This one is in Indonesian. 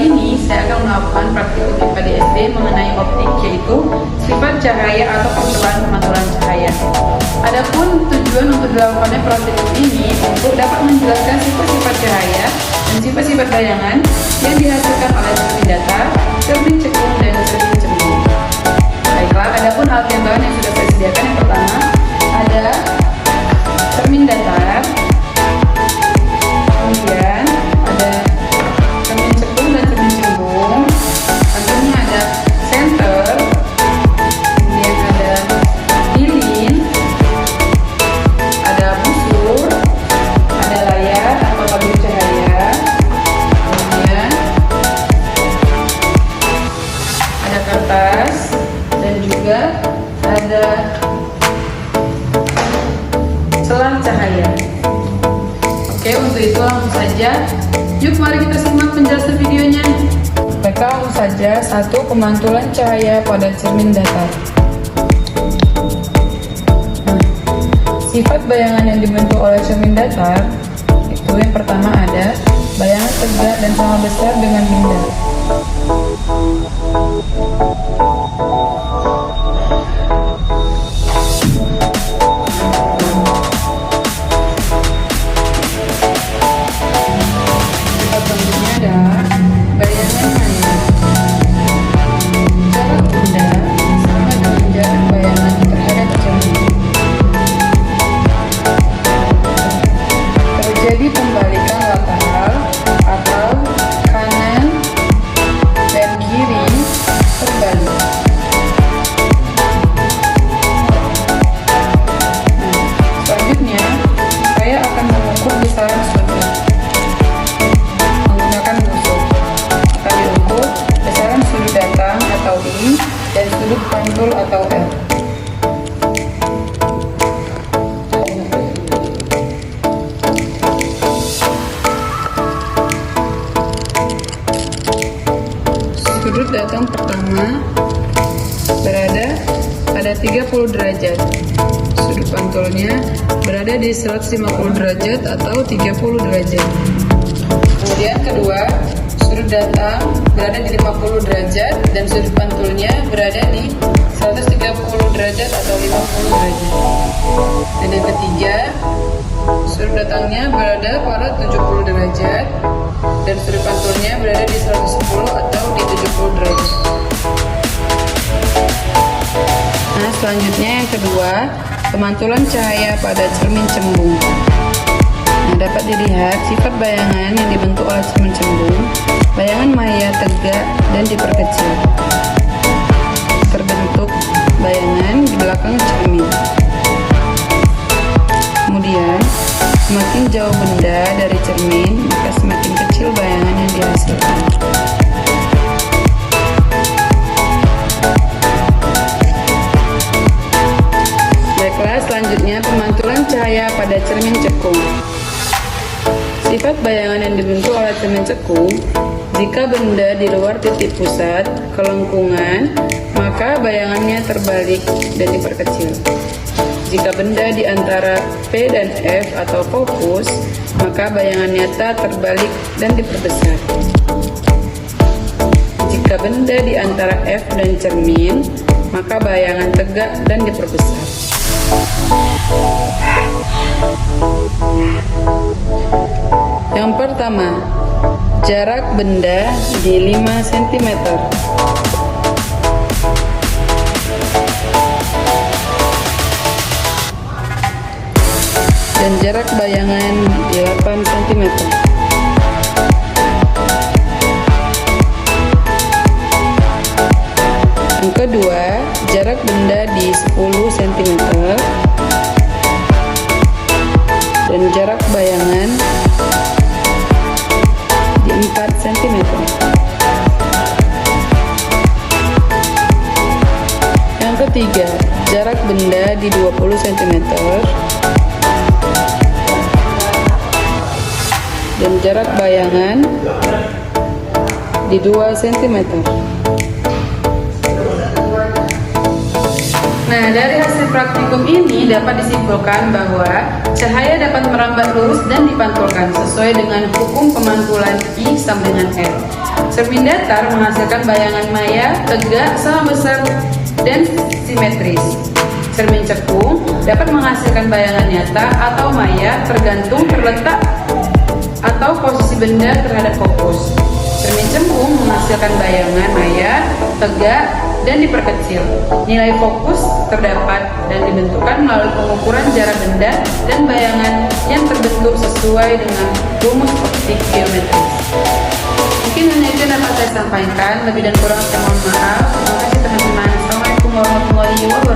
ini saya akan melakukan praktikum IPA di SD mengenai optik, yaitu sifat cahaya atau pemantauan cahaya. Adapun tujuan untuk dilakukannya praktikum ini untuk dapat menjelaskan sifat-sifat cahaya dan sifat-sifat bayangan yang dihasilkan oleh cermin datar, cermin cekung, dan cermin cembung. Baiklah, adapun alat yang bahan yang sudah saya sediakan, yang pertama ada cermin datar, kemudian ada cermin cekung dan cermin cembung, tentunya ada senter, kemudian ada lilin, ada busur, ada layar atau tabir cahaya, kemudian ada kertas, dan juga ada selang cahaya. Oke, untuk itu langsung saja, yuk mari kita simak penjelasan videonya. Mereka langsung saja. 1. Pemantulan cahaya pada cermin datar. Sifat bayangan yang dibentuk oleh cermin datar itu yang pertama ada bayangan tegak dan sama besar dengan benda. Jadi pembalikan lateral atau kanan dan kiri terbalik. Selanjutnya saya akan mengukur besaran sudut menggunakan busur. Akan diukur besaran sudut datang atau I dan sudut pantul atau L. Sudut datang pertama berada pada 30 derajat. Sudut pantulnya berada di 150 derajat atau 30 derajat. Kemudian kedua, sudut datang berada di 50 derajat dan sudut pantulnya berada di 130 derajat atau 50 derajat. Dan yang ketiga, sudut datangnya berada pada 70 derajat dan sudut pantulnya berada di 110 atau di 70 derajat. Nah, selanjutnya yang kedua, pemantulan cahaya pada cermin cembung. Nah, dapat dilihat sifat bayangan yang dibentuk oleh cermin cembung. Bayangan maya tegak dan diperkecil. Terbentuk bayangan di belakang cermin. Kemudian, semakin jauh benda dari cermin, maka semakin kecil bayangan yang dihasilkan. Baiklah, selanjutnya pemantulan cahaya pada cermin cekung. Sifat bayangan yang dibentuk oleh cermin cekung, jika benda di luar titik pusat kelengkungan, maka bayangannya terbalik dan diperkecil. Jika benda di antara P dan F atau fokus, maka bayangan nyata terbalik dan diperbesar. Jika benda di antara F dan cermin, maka bayangan tegak dan diperbesar. Yang pertama, jarak benda di 5 cm. Dan jarak bayangan 8 cm. Yang kedua, jarak benda di 10 cm dan jarak bayangan di 4 cm. Yang ketiga, jarak benda di 20 cm dan jarak bayangan di 2 cm. Nah, dari hasil praktikum ini dapat disimpulkan bahwa cahaya dapat merambat lurus dan dipantulkan sesuai dengan hukum pemantulan I sama dengan R. Cermin datar menghasilkan bayangan maya, tegak, sama besar, dan simetris. Cermin cekung dapat menghasilkan bayangan nyata atau maya tergantung terletak atau posisi benda terhadap fokus. Cermin cembung menghasilkan bayangan maya, tegak, dan diperkecil. Nilai fokus terdapat dan dibentukkan melalui pengukuran jarak benda dan bayangan yang terbentuk sesuai dengan rumus optik geometris. Mungkin hanya itu dapat saya sampaikan. Lebih dan kurang saya mohon maaf. Terima kasih teman-teman. Assalamualaikum warahmatullahi wabarakatuh.